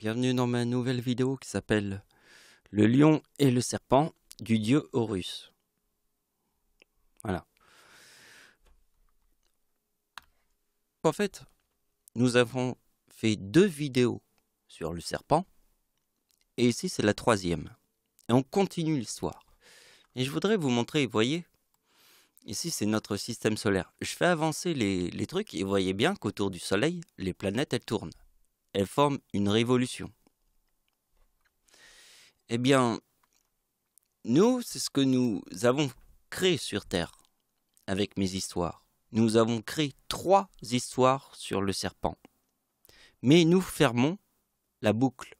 Bienvenue dans ma nouvelle vidéo qui s'appelle Le lion et le serpent du dieu Horus. Voilà. En fait, nous avons fait 2 vidéos sur le serpent et ici c'est la 3e. Et on continue l'histoire. Et je voudrais vous montrer, vous voyez, ici c'est notre système solaire. Je fais avancer les trucs et vous voyez bien qu'autour du soleil, les planètes elles tournent. Elles forment une révolution. Eh bien, nous, c'est ce que nous avons créé sur Terre avec mes histoires. Nous avons créé 3 histoires sur le serpent. Mais nous fermons la boucle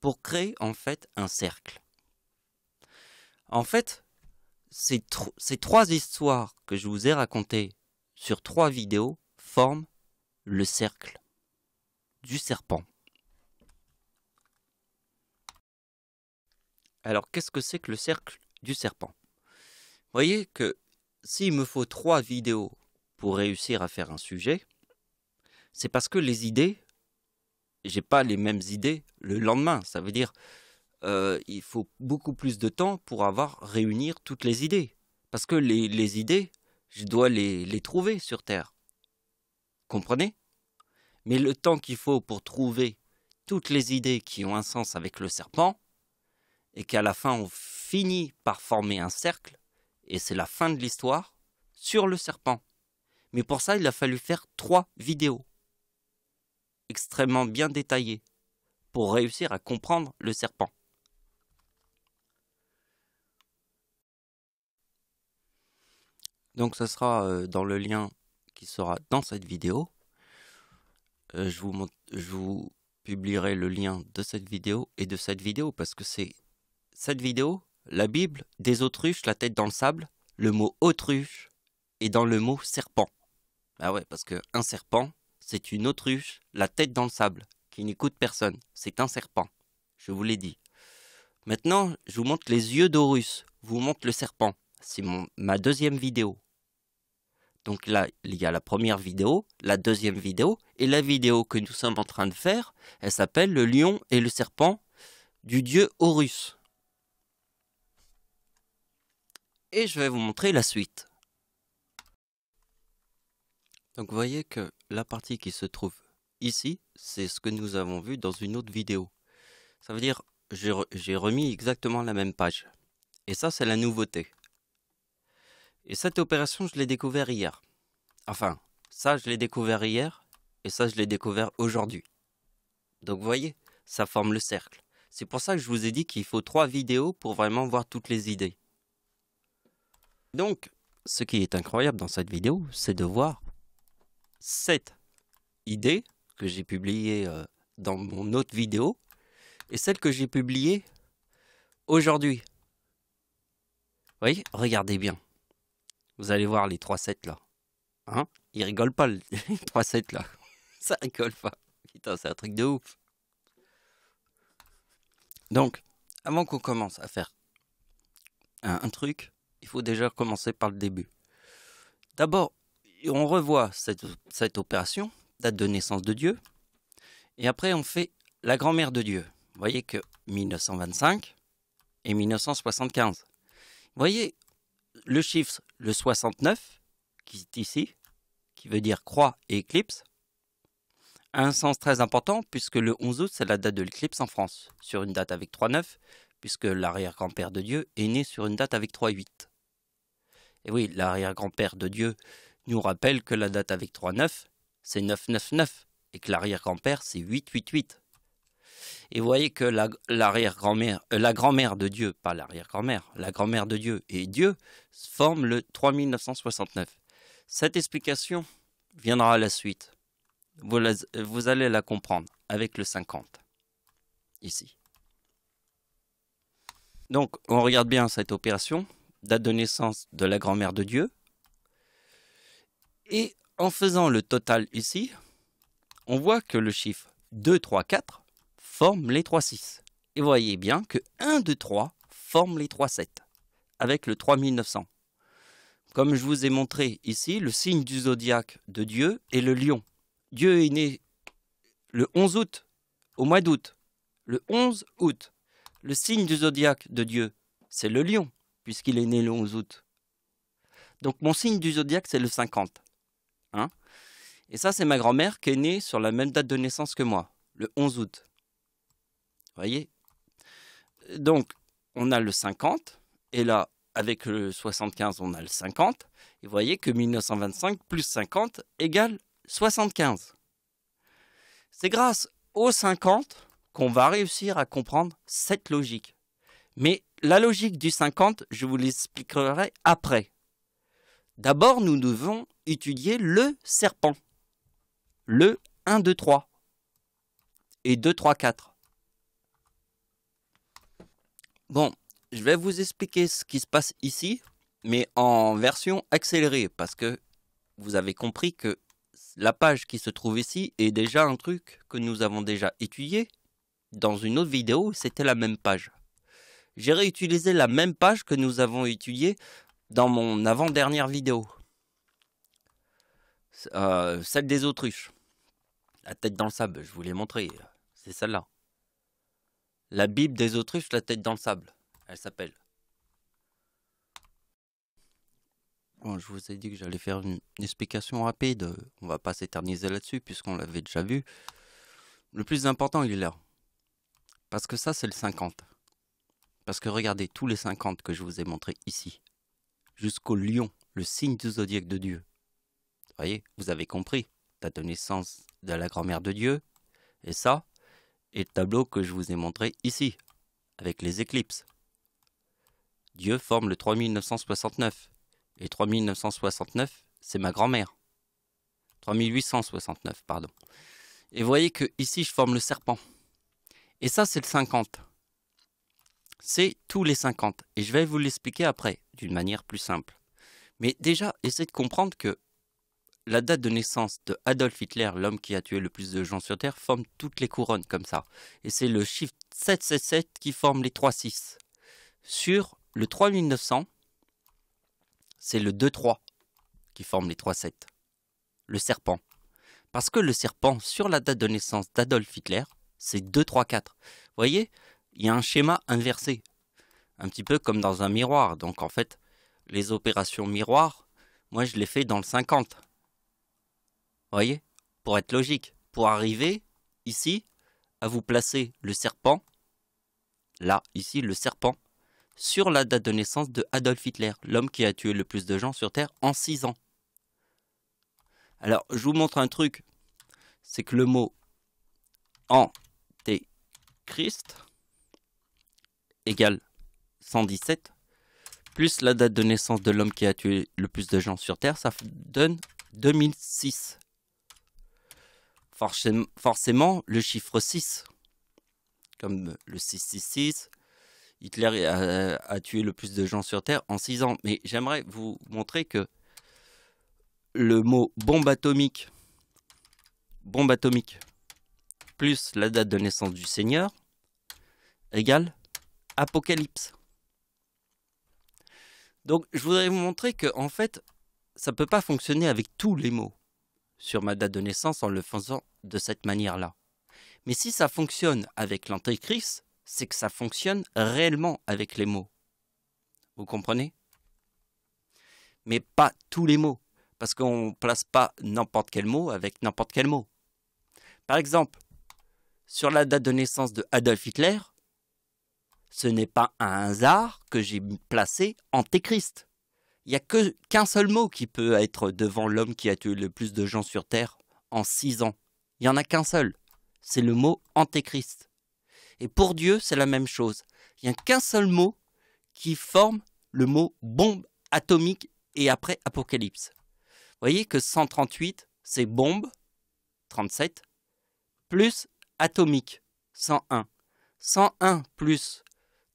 pour créer en fait un cercle. En fait, ces 3 histoires que je vous ai racontées sur 3 vidéos forment le cercle du serpent. Alors, qu'est-ce que c'est que le cercle du serpent? Vous voyez que s'il me faut 3 vidéos pour réussir à faire un sujet, c'est parce que les idées, j'ai pas les mêmes idées le lendemain. Ça veut dire il faut beaucoup plus de temps pour réunir toutes les idées. Parce que les idées, je dois les trouver sur Terre. Comprenez? Mais le temps qu'il faut pour trouver toutes les idées qui ont un sens avec le serpent, et qu'à la fin on finit par former un cercle, et c'est la fin de l'histoire, sur le serpent. Mais pour ça, il a fallu faire 3 vidéos, extrêmement bien détaillées, pour réussir à comprendre le serpent. Donc ce sera dans le lien qui sera dans cette vidéo. Je vous publierai le lien de cette vidéo et de cette vidéo, parce que c'est cette vidéo, la Bible, des autruches, la tête dans le sable, le mot autruche est dans le mot serpent. Ah ouais, parce qu'un serpent, c'est une autruche, la tête dans le sable, qui n'écoute personne. C'est un serpent, je vous l'ai dit. Maintenant, je vous montre les yeux d'Horus, je vous montre le serpent. C'est ma 2e vidéo. Donc là, il y a la première vidéo, la 2e vidéo, et la vidéo que nous sommes en train de faire, elle s'appelle Le lion et le serpent du dieu Horus. Et je vais vous montrer la suite. Donc vous voyez que la partie qui se trouve ici, c'est ce que nous avons vu dans une autre vidéo. Ça veut dire, j'ai remis exactement la même page. Et ça, c'est la nouveauté. Et cette opération, je l'ai découvert hier. Enfin, ça, je l'ai découvert hier, et ça, je l'ai découvert aujourd'hui. Donc vous voyez, ça forme le cercle. C'est pour ça que je vous ai dit qu'il faut 3 vidéos pour vraiment voir toutes les idées. Donc, ce qui est incroyable dans cette vidéo, c'est de voir 7 idées que j'ai publiées dans mon autre vidéo et celle que j'ai publiée aujourd'hui. Vous voyez, regardez bien. Vous allez voir les 3 sets là. Hein? Ils rigolent pas, les 3 sets là. Ça rigole pas. Putain, c'est un truc de ouf. Donc, avant qu'on commence à faire un truc, il faut déjà commencer par le début. D'abord, on revoit cette opération, date de naissance de Dieu, et après on fait la grand-mère de Dieu. Vous voyez que 1925 et 1975. Vous voyez le chiffre, le 69, qui est ici, qui veut dire croix et éclipse, a un sens très important puisque le 11 août, c'est la date de l'éclipse en France, sur une date avec 3,9, puisque l'arrière-grand-père de Dieu est né sur une date avec 3,8. Et oui, l'arrière-grand-père de Dieu nous rappelle que la date avec 3,9, c'est 999, et que l'arrière-grand-père, c'est 888. Et vous voyez que la grand-mère de Dieu, pas l'arrière-grand-mère, la grand-mère de Dieu et Dieu forment le 3969. Cette explication viendra à la suite. Vous allez la comprendre avec le 50, ici. Donc, on regarde bien cette opération, date de naissance de la grand-mère de Dieu. Et en faisant le total ici, on voit que le chiffre 2, 3, 4 forme les 3, 6. Et vous voyez bien que 1, 2, 3 forme les 3, 7, avec le 3900. Comme je vous ai montré ici, le signe du zodiaque de Dieu est le lion. Dieu est né le 11 août au mois d'août, le 11 août. Le signe du zodiaque de Dieu, c'est le lion, puisqu'il est né le 11 août. Donc mon signe du zodiaque, c'est le 50. Hein? Et ça, c'est ma grand-mère qui est née sur la même date de naissance que moi, le 11 août. Vous voyez? Donc, on a le 50, et là, avec le 75, on a le 50. Et vous voyez que 1925 plus 50 égale 75. C'est grâce aux 50 qu'on va réussir à comprendre cette logique. Mais la logique du 50, je vous l'expliquerai après. D'abord, nous devons étudier le serpent. Le 1, 2, 3 et 2, 3, 4. Bon, je vais vous expliquer ce qui se passe ici, mais en version accélérée, parce que vous avez compris que la page qui se trouve ici est déjà un truc que nous avons déjà étudié dans une autre vidéo, c'était la même page. J'ai réutilisé la même page que nous avons étudiée dans mon avant-dernière vidéo. Celle des autruches. La tête dans le sable, je vous l'ai montré. C'est celle-là. La Bible des autruches, la tête dans le sable. Elle s'appelle. Bon, je vous ai dit que j'allais faire une explication rapide. On va pas s'éterniser là-dessus puisqu'on l'avait déjà vu. Le plus important, il est là. Parce que ça, c'est le 50. Parce que regardez, tous les 50 que je vous ai montrés ici, jusqu'au lion, le signe du zodiaque de Dieu. Vous voyez, vous avez compris. Date de naissance de la grand-mère de Dieu. Et ça, et le tableau que je vous ai montré ici, avec les éclipses. Dieu forme le 3969. Et 3969, c'est ma grand-mère. 3869, pardon. Et vous voyez que ici, je forme le serpent. Et ça, c'est le 50. C'est tous les 50. Et je vais vous l'expliquer après, d'une manière plus simple. Mais déjà, essayez de comprendre que la date de naissance de Adolf Hitler, l'homme qui a tué le plus de gens sur Terre, forme toutes les couronnes comme ça. Et c'est le chiffre 777 qui forme les 3-6. Sur le 3900, c'est le 2-3 qui forme les 3-7. Le serpent. Parce que le serpent, sur la date de naissance d'Adolf Hitler, c'est 2-3-4. Vous voyez, il y a un schéma inversé. Un petit peu comme dans un miroir. Donc en fait, les opérations miroirs, moi je les fais dans le 50. Vous voyez, pour être logique, pour arriver ici à vous placer le serpent, là, ici, le serpent, sur la date de naissance de Adolf Hitler, l'homme qui a tué le plus de gens sur Terre en 6 ans. Alors, je vous montre un truc, c'est que le mot Antéchrist égale 117, plus la date de naissance de l'homme qui a tué le plus de gens sur Terre, ça donne 2006. Forcément, le chiffre 6, comme le 666, Hitler a tué le plus de gens sur Terre en 6 ans. Mais j'aimerais vous montrer que le mot bombe atomique, plus la date de naissance du Seigneur, égale Apocalypse. Donc, je voudrais vous montrer que, en fait, ça ne peut pas fonctionner avec tous les mots sur ma date de naissance en le faisant de cette manière-là. Mais si ça fonctionne avec l'Antéchrist, c'est que ça fonctionne réellement avec les mots. Vous comprenez? Mais pas tous les mots, parce qu'on ne place pas n'importe quel mot avec n'importe quel mot. Par exemple, sur la date de naissance de Adolf Hitler, ce n'est pas un hasard que j'ai placé Antéchrist. Il n'y a qu'un seul mot qui peut être devant l'homme qui a tué le plus de gens sur Terre en 6 ans. Il n'y en a qu'un seul. C'est le mot Antéchrist. Et pour Dieu, c'est la même chose. Il n'y a qu'un seul mot qui forme le mot bombe atomique et après apocalypse. Vous voyez que 138, c'est bombe, 37, plus atomique, 101. 101 plus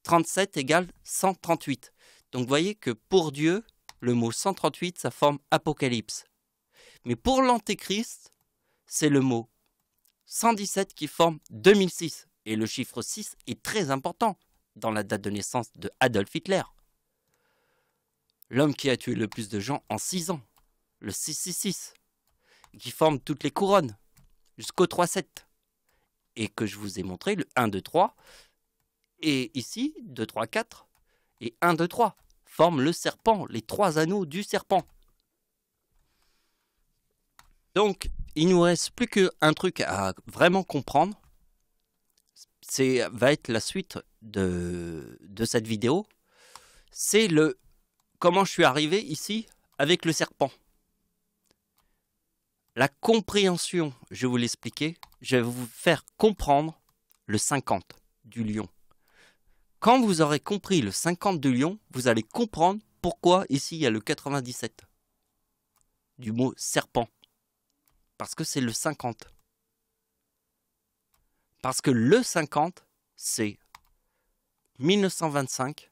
37 égale 138. Donc vous voyez que pour Dieu, le mot 138, ça forme apocalypse. Mais pour l'antéchrist, c'est le mot 117 qui forme 2006. Et le chiffre 6 est très important dans la date de naissance de Adolf Hitler. L'homme qui a tué le plus de gens en 6 ans, le 666, qui forme toutes les couronnes, jusqu'au 3-7. et que je vous ai montré, le 1, 2, 3, et ici, 2, 3, 4, et 1, 2, 3, forment le serpent, les 3 anneaux du serpent. Donc, il nous reste plus qu'un truc à vraiment comprendre. Va être la suite de cette vidéo. C'est comment je suis arrivé ici avec le serpent. La compréhension, je vais vous l'expliquer. Je vais vous faire comprendre le 50 du lion. Quand vous aurez compris le 50 du lion, vous allez comprendre pourquoi ici il y a le 97 du mot serpent. Parce que c'est le 50. Parce que le 50, c'est 1925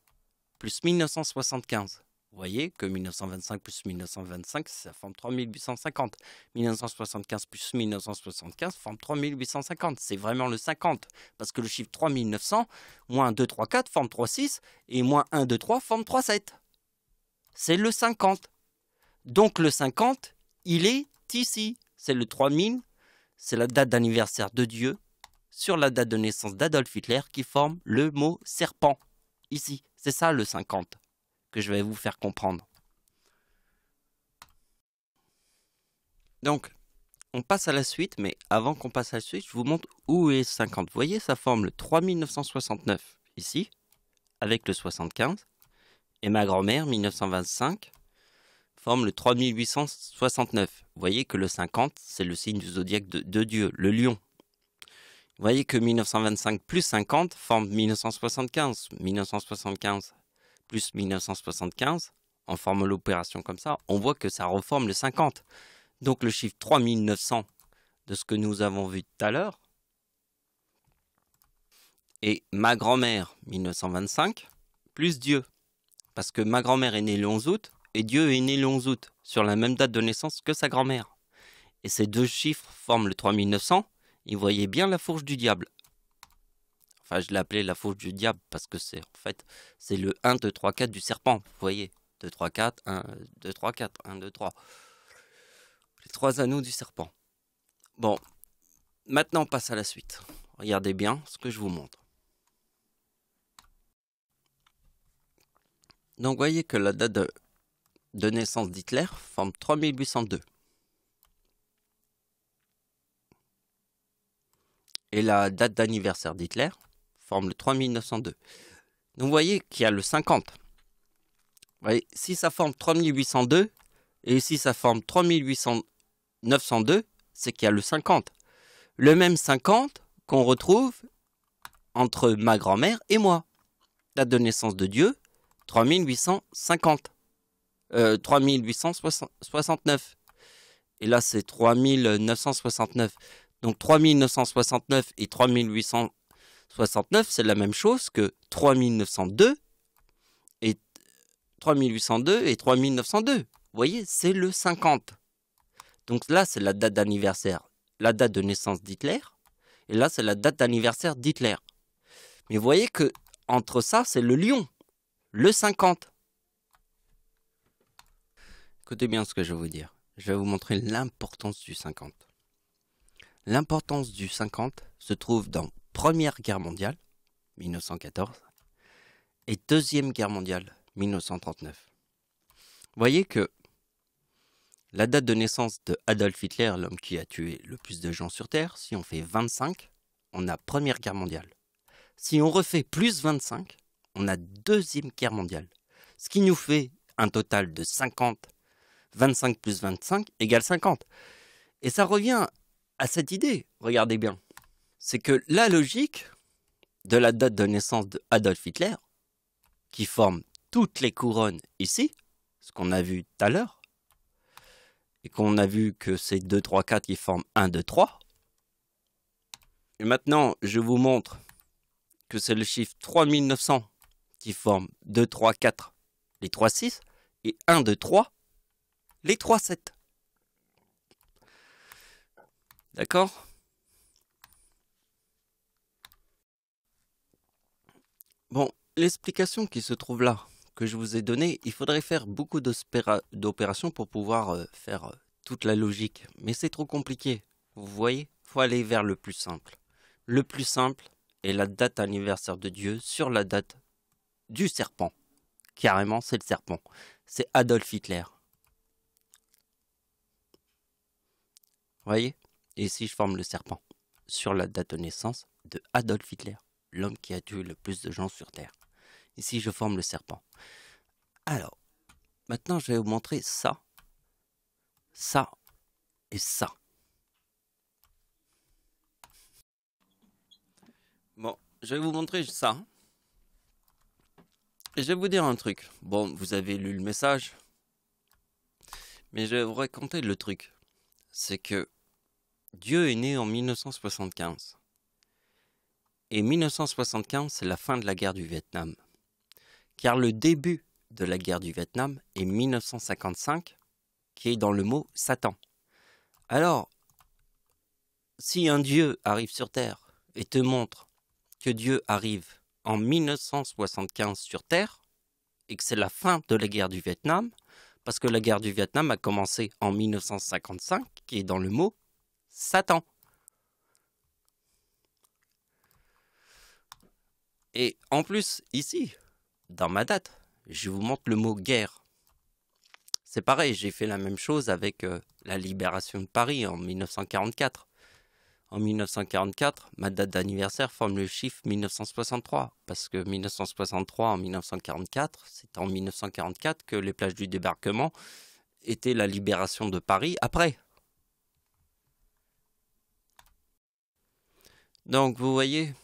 plus 1975. Vous voyez que 1925 plus 1925, ça forme 3850. 1975 plus 1975 forme 3850. C'est vraiment le 50. Parce que le chiffre 3900, moins 2, 3, 4 forme 3, 6. Et moins 1, 2, 3 forme 3, 7. C'est le 50. Donc le 50, il est ici. C'est le 3000. C'est la date d'anniversaire de Dieu sur la date de naissance d'Adolf Hitler qui forme le mot serpent. Ici, c'est ça le 50 que je vais vous faire comprendre. Donc, on passe à la suite, mais avant qu'on passe à la suite, je vous montre où est 50. Vous voyez, ça forme le 3969 ici, avec le 75. Et ma grand-mère, 1925, forme le 3869. Vous voyez que le 50, c'est le signe du zodiaque de Dieu, le lion. Vous voyez que 1925 plus 50 forme 1975. 1975 plus 1975, on forme l'opération comme ça, on voit que ça reforme le 50. Donc le chiffre 3900 de ce que nous avons vu tout à l'heure, et ma grand-mère 1925, plus Dieu. Parce que ma grand-mère est née le 11 août, et Dieu est né le 11 août, sur la même date de naissance que sa grand-mère. Et ces deux chiffres forment le 3900, et vous voyez bien la fourche du diable. Enfin, je l'ai appelé la fourche du diable parce que c'est le 1, 2, 3, 4 du serpent. Vous voyez, 2, 3, 4, 1, 2, 3, 4, 1, 2, 3. Les 3 anneaux du serpent. Bon, maintenant on passe à la suite. Regardez bien ce que je vous montre. Donc, vous voyez que la date de naissance d'Hitler forme 3802. Et la date d'anniversaire d'Hitler forme le 3902. Donc vous voyez qu'il y a le 50. Vous voyez, si ça forme 3802 et ici ça forme 3902, c'est qu'il y a le 50. Le même 50 qu'on retrouve entre ma grand-mère et moi. Date de naissance de Dieu, 3850. 3869. Et là c'est 3969. Donc 3969 et 3869, c'est la même chose que 3902 et 3802 et 3902. Vous voyez, c'est le 50. Donc là, c'est la date d'anniversaire, la date de naissance d'Hitler. Et là, c'est la date d'anniversaire d'Hitler. Mais vous voyez que entre ça, c'est le lion, le 50. Écoutez bien ce que je vais vous dire. Je vais vous montrer l'importance du 50. L'importance du 50 se trouve dans Première Guerre mondiale, 1914, et Deuxième Guerre mondiale, 1939. Vous voyez que la date de naissance de Adolf Hitler, l'homme qui a tué le plus de gens sur Terre, si on fait 25, on a Première Guerre mondiale. Si on refait plus 25, on a Deuxième Guerre mondiale. Ce qui nous fait un total de 50. 25 plus 25 égale 50. Et ça revient à cette idée, regardez bien. C'est que la logique de la date de naissance de Adolf Hitler, qui forme toutes les couronnes ici, ce qu'on a vu tout à l'heure, et qu'on a vu que c'est 2, 3, 4 qui forment 1, 2, 3. Et maintenant, je vous montre que c'est le chiffre 3900 qui forme 2, 3, 4, les 3, 6, et 1, 2, 3, les 3, 7. D'accord ? Bon, l'explication qui se trouve là, que je vous ai donnée, il faudrait faire beaucoup d'opérations pour pouvoir faire toute la logique. Mais c'est trop compliqué. Vous voyez ? Il faut aller vers le plus simple. le plus simple est la date anniversaire de Dieu sur la date du serpent. Carrément, c'est le serpent. C'est Adolf Hitler. Vous voyez? Et ici, je forme le serpent sur la date de naissance de Adolf Hitler, l'homme qui a tué le plus de gens sur Terre. Ici, je forme le serpent. Alors, maintenant, je vais vous montrer ça, ça et ça. Bon, je vais vous montrer ça. Et je vais vous dire un truc. Bon, vous avez lu le message, mais je vais vous raconter le truc. C'est que Dieu est né en 1975. Et 1975, c'est la fin de la guerre du Vietnam. Car le début de la guerre du Vietnam est 1955, qui est dans le mot Satan. Alors, si un Dieu arrive sur Terre et te montre que Dieu arrive en 1975 sur Terre, et que c'est la fin de la guerre du Vietnam, parce que la guerre du Vietnam a commencé en 1955, qui est dans le mot Satan. Et en plus, ici, dans ma date, je vous montre le mot guerre. C'est pareil, j'ai fait la même chose avec la libération de Paris en 1944. En 1944, ma date d'anniversaire forme le chiffre 1963, parce que 1963 en 1944, c'est en 1944 que les plages du débarquement étaient la libération de Paris après. Donc vous voyez,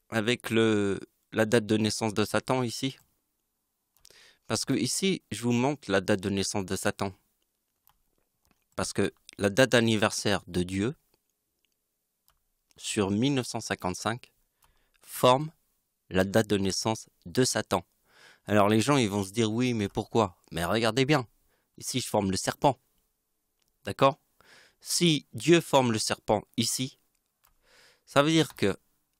avec la date de naissance de Satan ici, parce que ici, je vous montre la date de naissance de Satan. Parce que la date d'anniversaire de Dieu, sur 1955, forme la date de naissance de Satan. Alors les gens, ils vont se dire, oui, mais pourquoi? Mais regardez bien, ici, je forme le serpent. D'accord? Si Dieu forme le serpent ici, ça veut dire que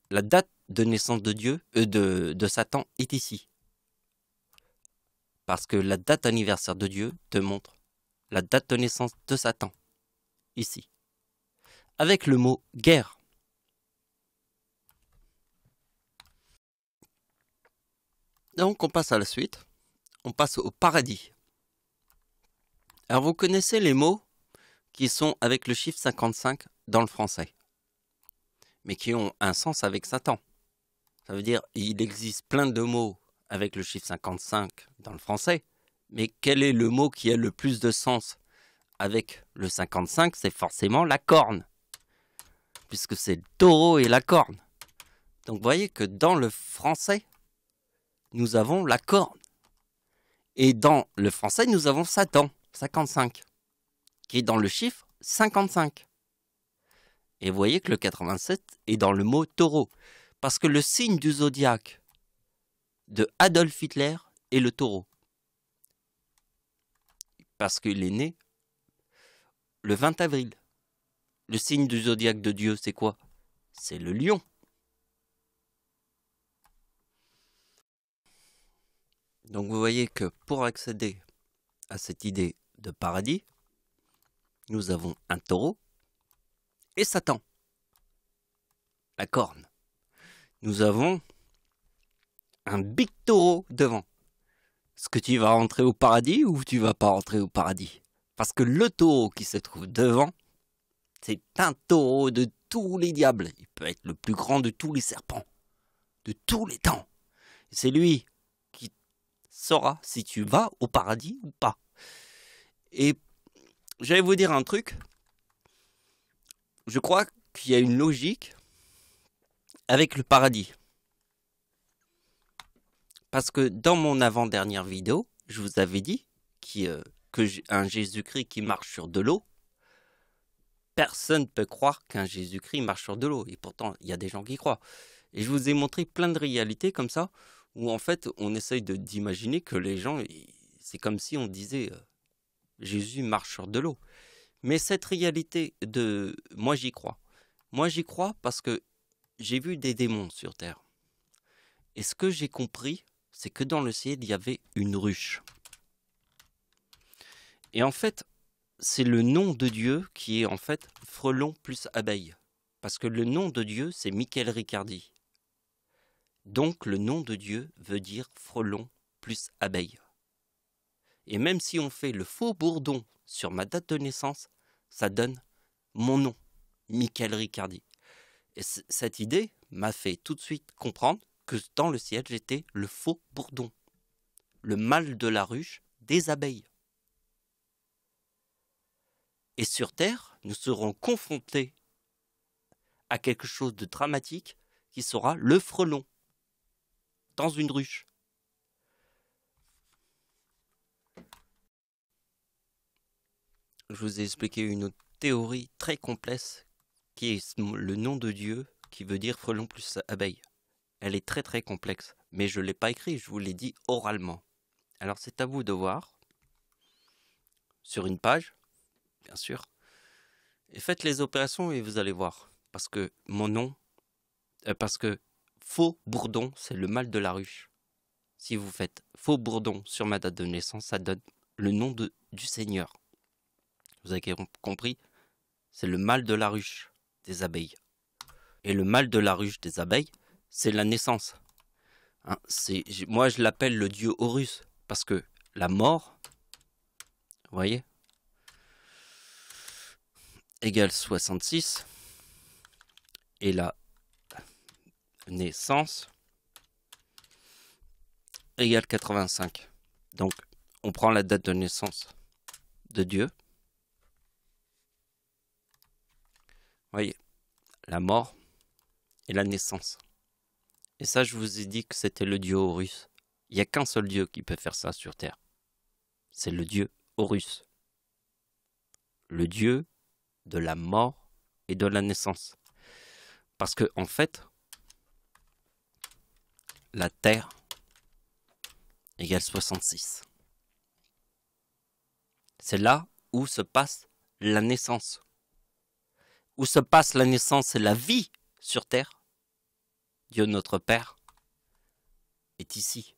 la date de naissance de Dieu, de Satan est ici. Parce que la date anniversaire de Dieu te montre la date de naissance de Satan, ici. Avec le mot guerre. Donc on passe à la suite. On passe au paradis. Alors vous connaissez les mots qui sont avec le chiffre 55 dans le français, mais qui ont un sens avec Satan. Ça veut dire il existe plein de mots avec le chiffre 55 dans le français, mais quel est le mot qui a le plus de sens avec le 55? C'est forcément la corne, puisque c'est le taureau et la corne. Donc vous voyez que dans le français, nous avons la corne. Et dans le français, nous avons Satan, 55, qui est dans le chiffre 55. Et vous voyez que le 87 est dans le mot taureau, parce que le signe du zodiaque de Adolf Hitler est le taureau. Parce qu'il est né le 20 avril. Le signe du zodiaque de Dieu, c'est quoi? C'est le lion. Donc vous voyez que pour accéder à cette idée de paradis, nous avons un taureau et Satan, la corne. Nous avons un big taureau devant. Est-ce que tu vas rentrer au paradis ou tu vas pas rentrer au paradis? Parce que le taureau qui se trouve devant, c'est un taureau de tous les diables. Il peut être le plus grand de tous les serpents, de tous les temps. C'est lui qui saura si tu vas au paradis ou pas. Et je vais vous dire un truc. Je crois qu'il y a une logique avec le paradis. Parce que dans mon avant-dernière vidéo, je vous avais dit qu'un Jésus-Christ qui marche sur de l'eau, personne ne peut croire qu'un Jésus-Christ marche sur de l'eau. Et pourtant, il y a des gens qui croient. Et je vous ai montré plein de réalités comme ça, où en fait, on essaye d'imaginer que les gens, c'est comme si on disait Jésus marche sur de l'eau. Mais cette réalité moi j'y crois. Moi j'y crois parce que j'ai vu des démons sur terre. Et ce que j'ai compris, c'est que dans le ciel, il y avait une ruche. Et en fait, c'est le nom de Dieu qui est en fait frelon plus abeille. Parce que le nom de Dieu, c'est Michael Riccardi. Donc le nom de Dieu veut dire frelon plus abeille. Et même si on fait le faux bourdon sur ma date de naissance, ça donne mon nom, Michael Riccardi. Et cette idée m'a fait tout de suite comprendre que dans le ciel, j'étais le faux bourdon, le mâle de la ruche des abeilles. Et sur Terre, nous serons confrontés à quelque chose de dramatique qui sera le frelon dans une ruche. Je vous ai expliqué une autre théorie très complexe qui est le nom de Dieu qui veut dire frelon plus abeille. Elle est très très complexe, mais je ne l'ai pas écrit, je vous l'ai dit oralement. Alors c'est à vous de voir, sur une page, bien sûr, et faites les opérations et vous allez voir. Parce que mon nom, parce que faux bourdon, c'est le mâle de la ruche. Si vous faites faux bourdon sur ma date de naissance, ça donne le nom du Seigneur. Vous avez compris? C'est le mâle de la ruche des abeilles. Et le mâle de la ruche des abeilles, c'est la naissance. Hein, moi, je l'appelle le dieu Horus, parce que la mort, vous voyez, égale 66, et la naissance égale 85. Donc, on prend la date de naissance de Dieu. Vous voyez, la mort et la naissance. Et ça, je vous ai dit que c'était le dieu Horus. Il n'y a qu'un seul dieu qui peut faire ça sur Terre. C'est le dieu Horus. Le dieu de la mort et de la naissance. Parce que, en fait, la Terre égale 66. C'est là où se passe la naissance. Où se passe la naissance et la vie sur Terre. Dieu notre Père est ici.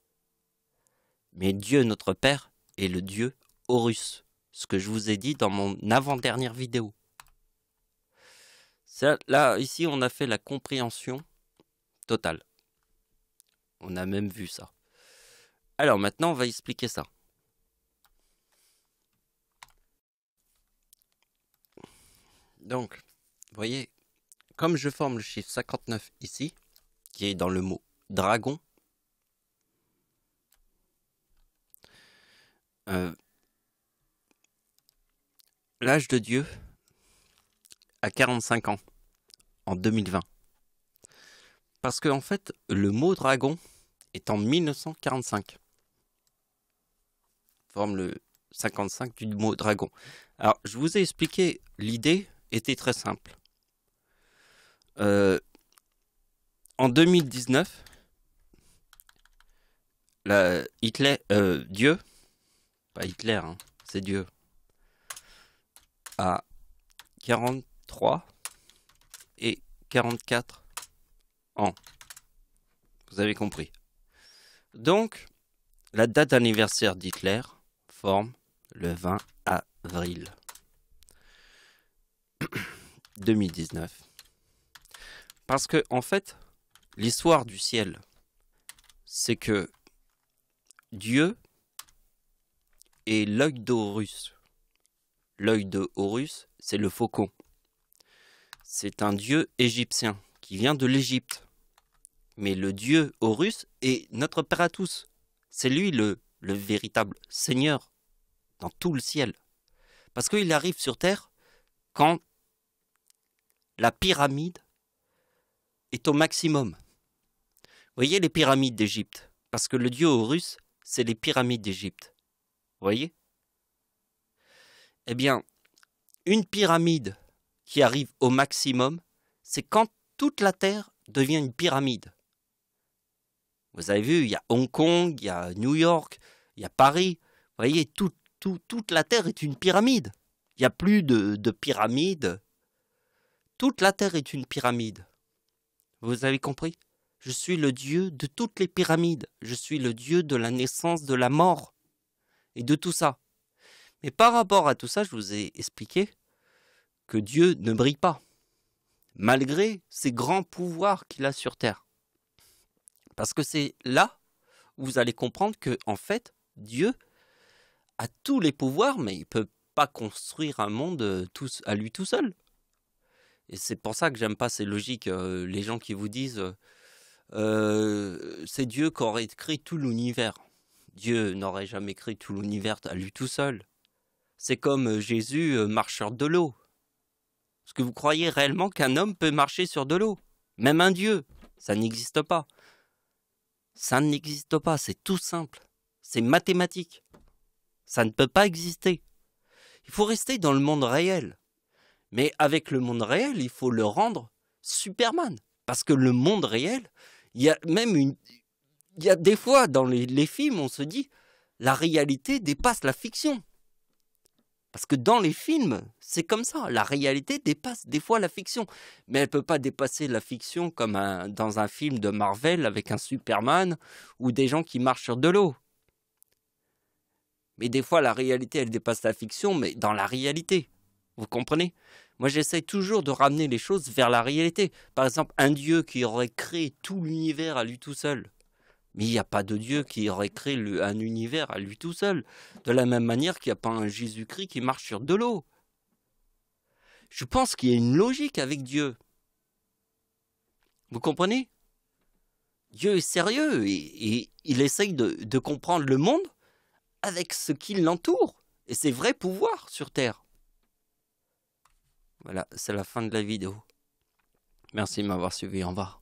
Mais Dieu notre Père est le Dieu Horus. Ce que je vous ai dit dans mon avant-dernière vidéo. Là, ici, on a fait la compréhension totale. On a même vu ça. Alors maintenant, on va expliquer ça. Donc, vous voyez, comme je forme le chiffre 59 ici, qui est dans le mot dragon, l'âge de Dieu a 45 ans en 2020. Parce que en fait, le mot dragon est en 1945. Forme le 55 du mot dragon. Alors, je vous ai expliqué, l'idée était très simple. En 2019, Dieu, pas Hitler, hein, c'est Dieu, a 43 et 44 ans. Vous avez compris. Donc, la date d'anniversaire d'Hitler forme le 20 avril 2019. Parce que, en fait, l'histoire du ciel, c'est que Dieu est l'œil d'Horus. L'œil de Horus, c'est le faucon. C'est un dieu égyptien qui vient de l'Égypte. Mais le dieu Horus est notre Père à tous. C'est lui le véritable Seigneur dans tout le ciel. Parce qu'il arrive sur terre quand la pyramide est au maximum. Vous voyez les pyramides d'Égypte? Parce que le dieu Horus, c'est les pyramides d'Égypte. Vous voyez? Eh bien, une pyramide qui arrive au maximum, c'est quand toute la Terre devient une pyramide. Vous avez vu, il y a Hong Kong, il y a New York, il y a Paris. Vous voyez, toute la Terre est une pyramide. Il n'y a plus de pyramide. Toute la Terre est une pyramide. Vous avez compris? Je suis le Dieu de toutes les pyramides. Je suis le Dieu de la naissance, de la mort et de tout ça. Mais par rapport à tout ça, je vous ai expliqué que Dieu ne brille pas. malgré ces grands pouvoirs qu'il a sur Terre. Parce que c'est là où vous allez comprendre que, en fait, Dieu a tous les pouvoirs, mais il ne peut pas construire un monde à lui tout seul. Et c'est pour ça que j'aime pas ces logiques, les gens qui vous disent c'est Dieu qui aurait créé tout l'univers. Dieu n'aurait jamais créé tout l'univers à lui tout seul. C'est comme Jésus, marcheur de l'eau. Est-ce que vous croyez réellement qu'un homme peut marcher sur de l'eau? Même un Dieu, ça n'existe pas. Ça n'existe pas, c'est tout simple. C'est mathématique. Ça ne peut pas exister. Il faut rester dans le monde réel. Mais avec le monde réel, il faut le rendre Superman. Parce que le monde réel, il y a même il y a des fois dans les films, on se dit, la réalité dépasse la fiction. Parce que dans les films, c'est comme ça. La réalité dépasse des fois la fiction. Mais elle ne peut pas dépasser la fiction comme dans un film de Marvel avec un Superman ou des gens qui marchent sur de l'eau. Mais des fois, la réalité, elle dépasse la fiction, mais dans la réalité. Vous comprenez? Moi, j'essaie toujours de ramener les choses vers la réalité. Par exemple, un Dieu qui aurait créé tout l'univers à lui tout seul. Mais il n'y a pas de Dieu qui aurait créé un univers à lui tout seul. De la même manière qu'il n'y a pas un Jésus-Christ qui marche sur de l'eau. Je pense qu'il y a une logique avec Dieu. Vous comprenez? Dieu est sérieux et il essaye de comprendre le monde avec ce qui l'entoure et ses vrais pouvoirs sur Terre. Voilà, c'est la fin de la vidéo. Merci de m'avoir suivi. Au revoir.